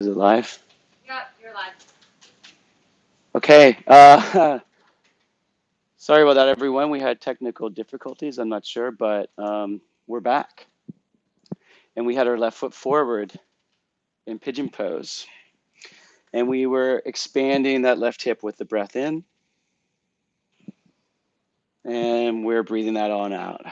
Is it live? Yeah, you're live. Okay. Sorry about that, everyone. We had technical difficulties. I'm not sure, but we're back. And we had our left foot forward in pigeon pose. And we were expanding that left hip with the breath in. And we're breathing that on out.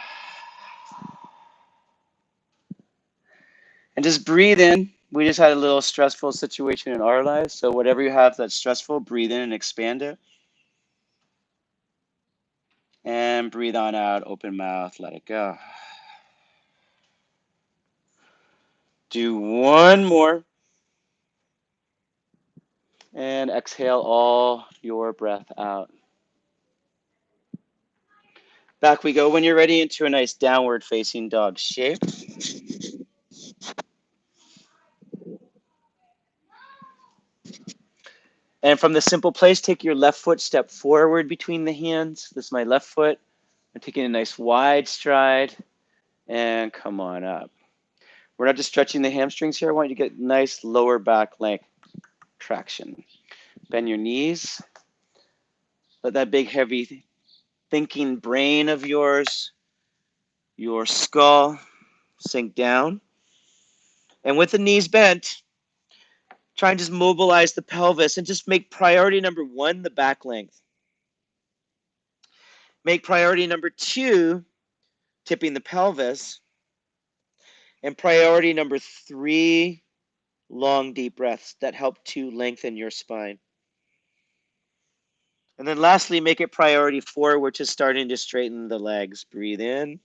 And just breathe in. We just had a little stressful situation in our lives. So whatever you have that's stressful, breathe in and expand it. And breathe on out, open mouth, let it go. Do one more. And exhale all your breath out. Back we go when you're ready into a nice downward facing dog shape. And from the simple place, take your left foot, step forward between the hands. This is my left foot. I'm taking a nice wide stride and come on up. We're not just stretching the hamstrings here. I want you to get nice lower back length traction. Bend your knees. Let that big, heavy thinking brain of yours, your skull, sink down. And with the knees bent, try and just mobilize the pelvis and just make priority number one the back length. Make priority number two tipping the pelvis. And priority number three, long deep breaths that help to lengthen your spine. And then lastly, make it priority four, which is starting to straighten the legs. Breathe in.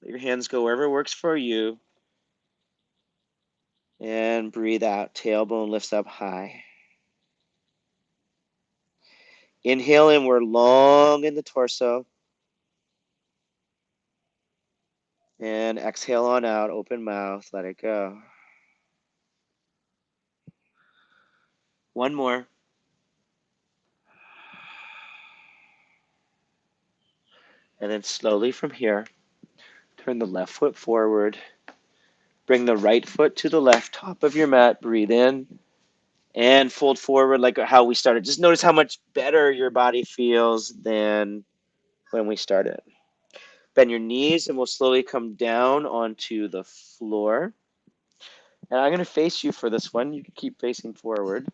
Let your hands go wherever works for you. And breathe out. Tailbone lifts up high. Inhale in, we're long in the torso. And exhale on out, open mouth, let it go. One more. And then slowly from here, turn the left foot forward. Bring the right foot to the left top of your mat. Breathe in and fold forward like how we started. Just notice how much better your body feels than when we started. Bend your knees and we'll slowly come down onto the floor. And I'm going to face you for this one. You can keep facing forward.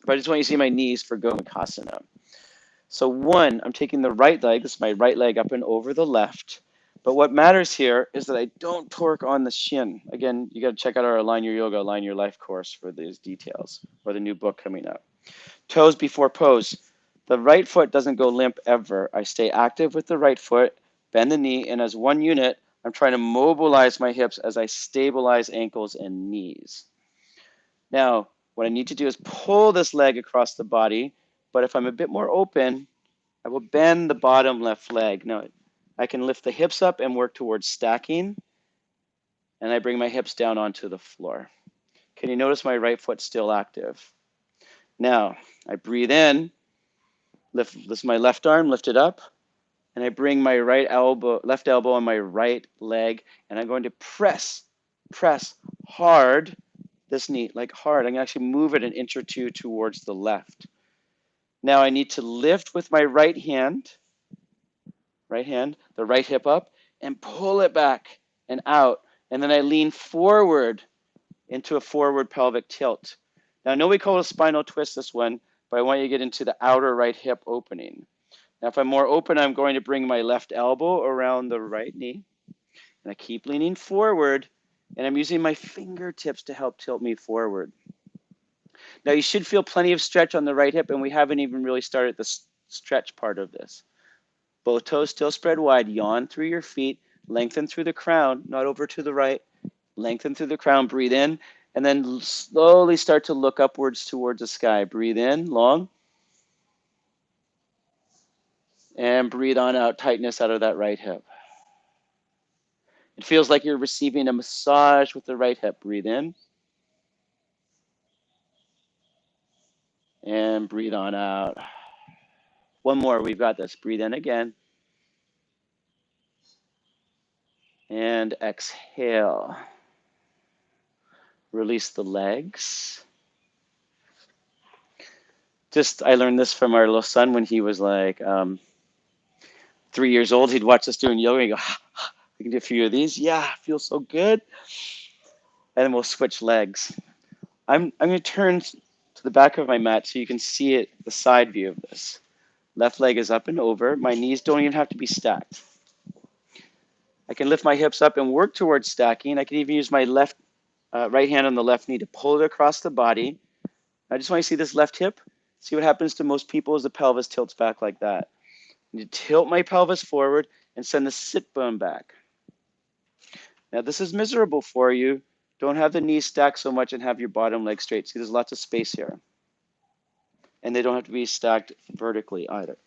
But I just want you to see my knees for Gomukhasana. So one, I'm taking the right leg. This is my right leg up and over the left. But what matters here is that I don't torque on the shin. Again, you got to check out our Align Your Yoga, Align Your Life course for these details, or the new book coming up. Toes before pose. The right foot doesn't go limp ever. I stay active with the right foot, bend the knee, and as one unit, I'm trying to mobilize my hips as I stabilize ankles and knees. Now, what I need to do is pull this leg across the body, but if I'm a bit more open, I will bend the bottom left leg. Now, I can lift the hips up and work towards stacking, and I bring my hips down onto the floor. Can you notice my right foot still active? Now, I breathe in, lift my left arm, lift it up, and I bring my left elbow on my right leg, and I'm going to press hard this knee, like hard. I can actually move it an inch or two towards the left. Now I need to lift with my right hand, the right hip up, and pull it back and out. And then I lean forward into a forward pelvic tilt. Now I know we call it a spinal twist, this one, but I want you to get into the outer right hip opening. Now if I'm more open, I'm going to bring my left elbow around the right knee. And I keep leaning forward, and I'm using my fingertips to help tilt me forward. Now you should feel plenty of stretch on the right hip, and we haven't even really started the stretch part of this. Both toes still spread wide. Yawn through your feet. Lengthen through the crown, not over to the right. Lengthen through the crown. Breathe in, and then slowly start to look upwards towards the sky. Breathe in, long. And breathe on out, tightness out of that right hip. It feels like you're receiving a massage with the right hip. Breathe in. And breathe on out. One more, we've got this. Breathe in again. And exhale. Release the legs. I learned this from our little son when he was like 3 years old. He'd watch us doing yoga and he'd go, I can do a few of these. Yeah, feels so good. And then we'll switch legs. I'm going to turn to the back of my mat so you can see it, the side view of this. Left leg is up and over. My knees don't even have to be stacked. I can lift my hips up and work towards stacking. I can even use my right hand on the left knee to pull it across the body. I just want you to see this left hip. See what happens to most people as the pelvis tilts back like that. I need to tilt my pelvis forward and send the sit bone back. Now this is miserable for you. Don't have the knees stacked so much and have your bottom leg straight. See, there's lots of space here. And they don't have to be stacked vertically either.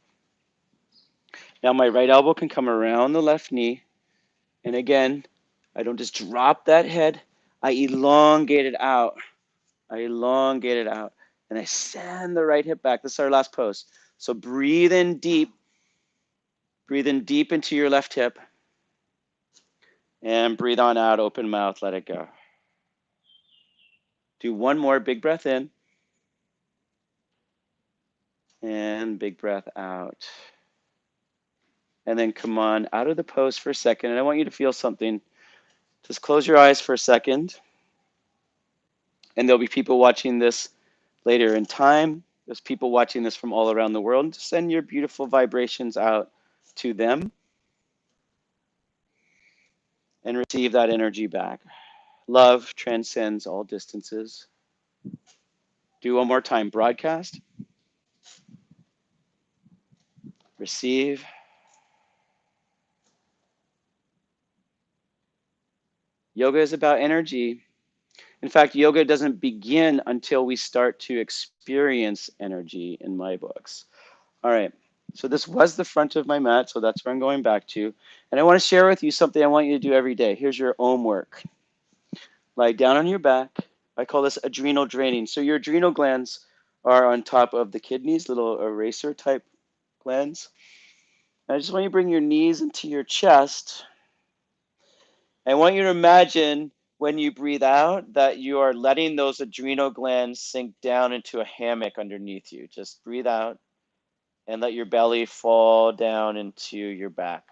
Now my right elbow can come around the left knee. And again, I don't just drop that head. I elongate it out. And I send the right hip back. This is our last pose. So breathe in deep. Breathe in deep into your left hip. And breathe on out, open mouth, let it go. Do one more, big breath in. And big breath out. And then come on out of the pose for a second. And I want you to feel something. Just close your eyes for a second. And there'll be people watching this later in time. There's people watching this from all around the world. Just send your beautiful vibrations out to them and receive that energy back. Love transcends all distances. Do one more time. Broadcast. Receive. Yoga is about energy. In fact, yoga doesn't begin until we start to experience energy in my books. All right. So this was the front of my mat, so that's where I'm going back to. And I want to share with you something I want you to do every day. Here's your Om work. Lie down on your back. I call this adrenal draining. So your adrenal glands are on top of the kidneys, little eraser type glands. And I just want you to bring your knees into your chest. I want you to imagine when you breathe out that you are letting those adrenal glands sink down into a hammock underneath you. Just breathe out and let your belly fall down into your back.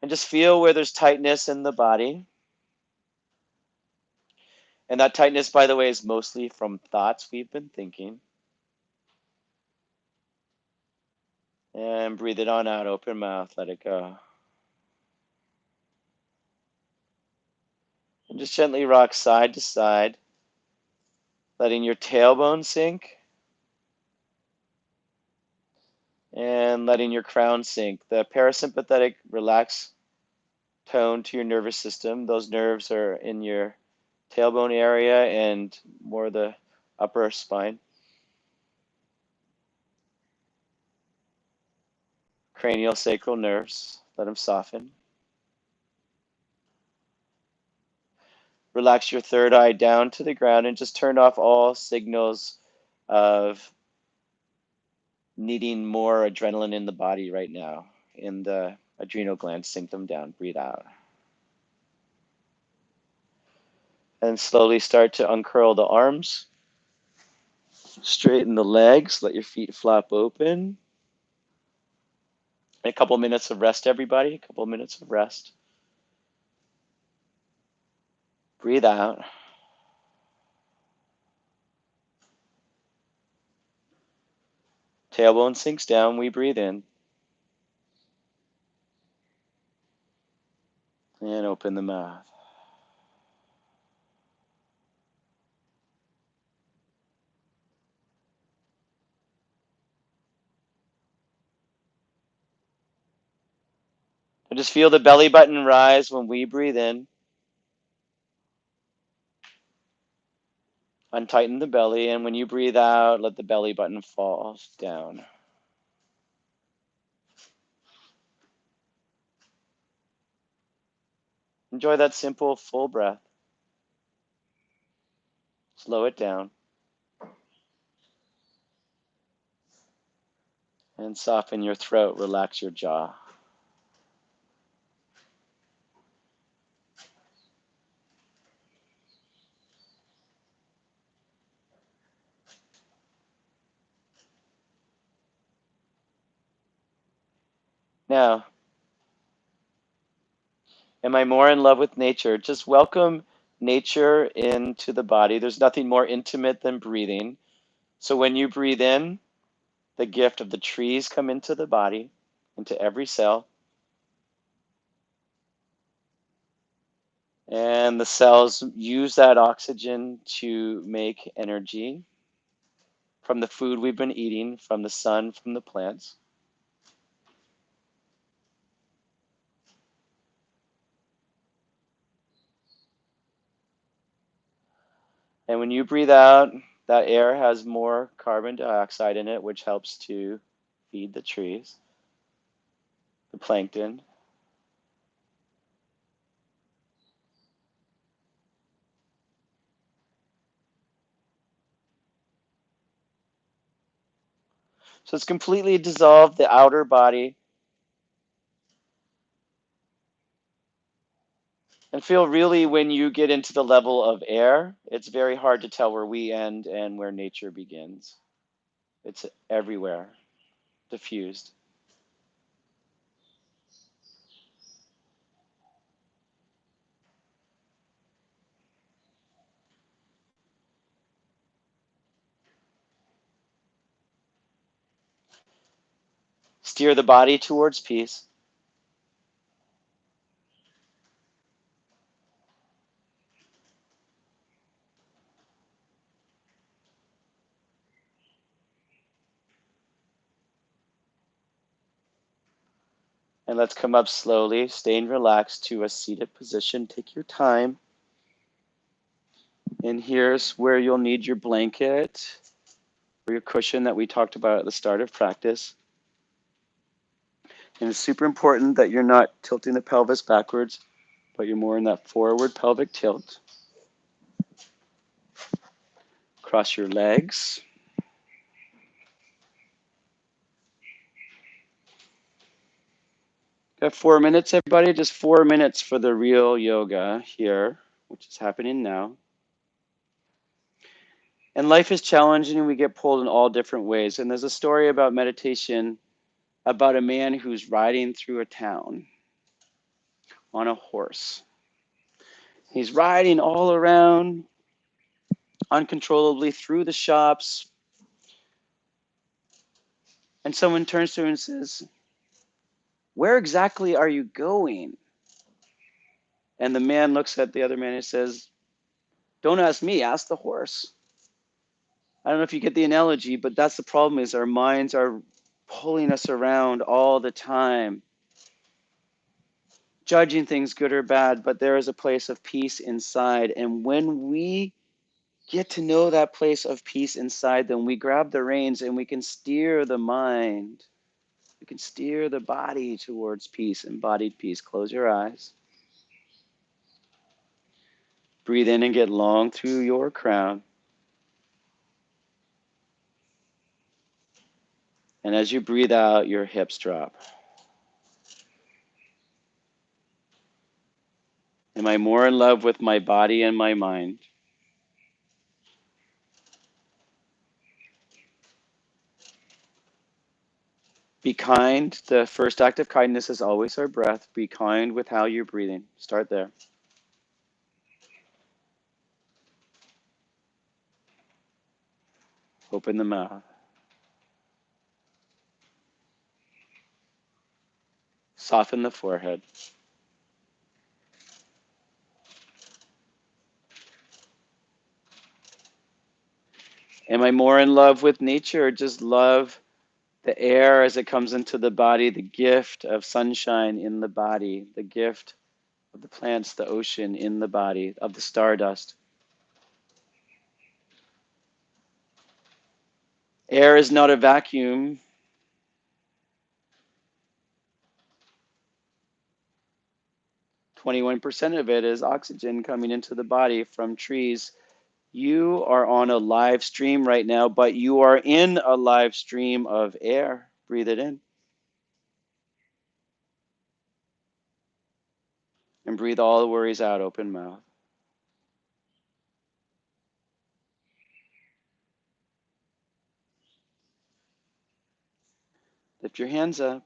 And just feel where there's tightness in the body. And that tightness, by the way, is mostly from thoughts we've been thinking. And breathe it on out, open mouth, let it go. And just gently rock side to side, letting your tailbone sink and letting your crown sink. The parasympathetic relax tone to your nervous system. Those nerves are in your tailbone area and more the upper spine. Cranial sacral nerves, let them soften. Relax your third eye down to the ground and just turn off all signals of needing more adrenaline in the body right now. In the adrenal glands, sink them down, breathe out. And slowly start to uncurl the arms. Straighten the legs, let your feet flap open. A couple minutes of rest, everybody. A couple minutes of rest. Breathe out. Tailbone sinks down, we breathe in. And open the mouth. And just feel the belly button rise when we breathe in. Untighten the belly, and when you breathe out, let the belly button fall down. Enjoy that simple, full breath. Slow it down. And soften your throat, relax your jaw. Now, am I more in love with nature? Just welcome nature into the body. There's nothing more intimate than breathing. So when you breathe in, the gift of the trees come into the body, into every cell. And the cells use that oxygen to make energy from the food we've been eating, from the sun, from the plants. And when you breathe out, that air has more carbon dioxide in it, which helps to feed the trees, the plankton. So it's completely dissolved the outer body. And feel really when you get into the level of air, it's very hard to tell where we end and where nature begins. It's everywhere, diffused. Steer the body towards peace. And let's come up slowly, staying relaxed to a seated position. Take your time. And here's where you'll need your blanket or your cushion that we talked about at the start of practice. And it's super important that you're not tilting the pelvis backwards, but you're more in that forward pelvic tilt. Cross your legs. Got 4 minutes, everybody. Just 4 minutes for the real yoga here, which is happening now. And life is challenging and we get pulled in all different ways. And there's a story about meditation about a man who's riding through a town on a horse. He's riding all around uncontrollably through the shops. And someone turns to him and says, "Where exactly are you going?" And the man looks at the other man and says, "Don't ask me, ask the horse." I don't know if you get the analogy, but that's the problem is our minds are pulling us around all the time, judging things good or bad, but there is a place of peace inside. And when we get to know that place of peace inside, then we grab the reins and we can steer the mind. We can steer the body towards peace, embodied peace. Close your eyes. Breathe in and get long through your crown. And as you breathe out, your hips drop. Am I more in love with my body and my mind? Be kind. The first act of kindness is always our breath. Be kind with how you're breathing. Start there. Open the mouth. Soften the forehead. Am I more in love with nature or just love the air as it comes into the body, the gift of sunshine in the body, the gift of the plants, the ocean in the body, of the stardust? Air is not a vacuum. 21% of it is oxygen coming into the body from trees. You are on a live stream right now, but you are in a live stream of air. Breathe it in. And breathe all the worries out, open mouth. Lift your hands up.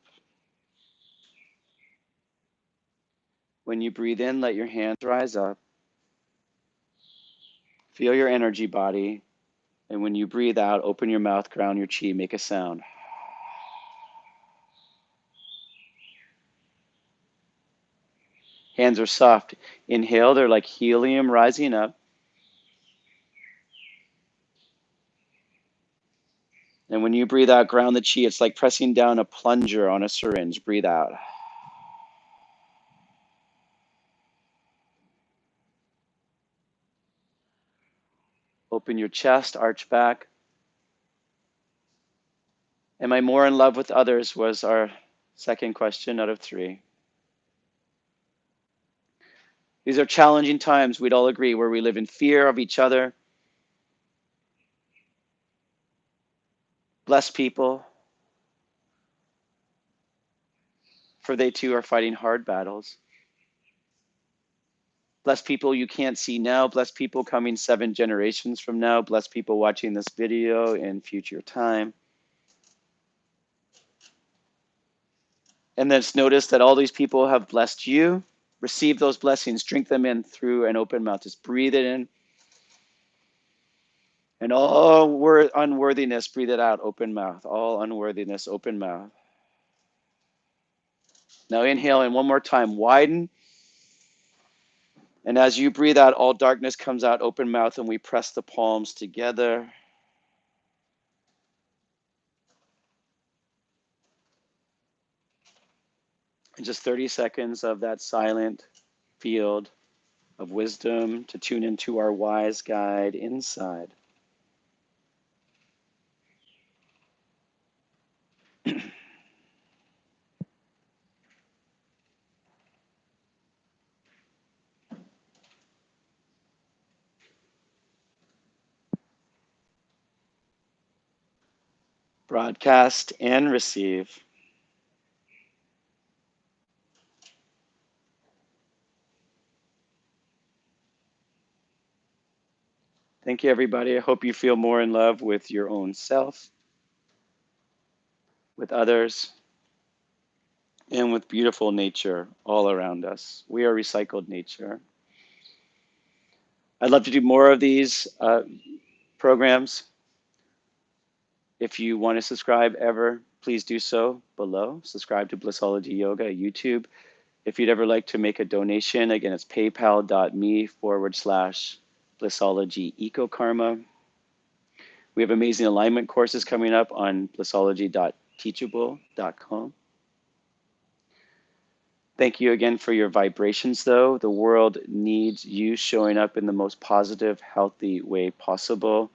When you breathe in, let your hands rise up. Feel your energy body. And when you breathe out, open your mouth, ground your chi, make a sound. Hands are soft. Inhale, they're like helium rising up. And when you breathe out, ground the chi. It's like pressing down a plunger on a syringe. Breathe out. Open your chest, arch back. Am I more in love with others was our second question out of 3. These are challenging times, we'd all agree, where we live in fear of each other. Bless people, for they too are fighting hard battles. Bless people you can't see now. Bless people coming 7 generations from now. Bless people watching this video in future time. And then notice that all these people have blessed you. Receive those blessings. Drink them in through an open mouth. Just breathe it in. And all unworthiness, breathe it out. Open mouth. All unworthiness, open mouth. Now inhale in one more time. Widen. And as you breathe out, all darkness comes out. Open mouth. And we press the palms together. And just 30 seconds of that silent field of wisdom to tune into our wise guide inside. Broadcast and receive. Thank you, everybody. I hope you feel more in love with your own self, with others, and with beautiful nature all around us. We are recycled nature. I'd love to do more of these programs. If you want to subscribe ever, please do so below. Subscribe to Blissology Yoga YouTube. If you'd ever like to make a donation, again, it's paypal.me/Blissology Eco-Karma. We have amazing alignment courses coming up on blissology.teachable.com. Thank you again for your vibrations, though. The world needs you showing up in the most positive, healthy way possible.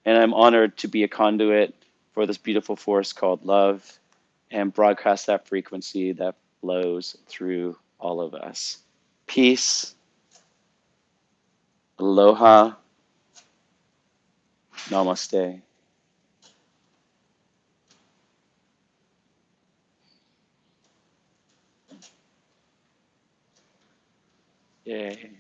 And I'm honored to be a conduit for this beautiful force called love and broadcast that frequency that flows through all of us. Peace, aloha, namaste. Yay.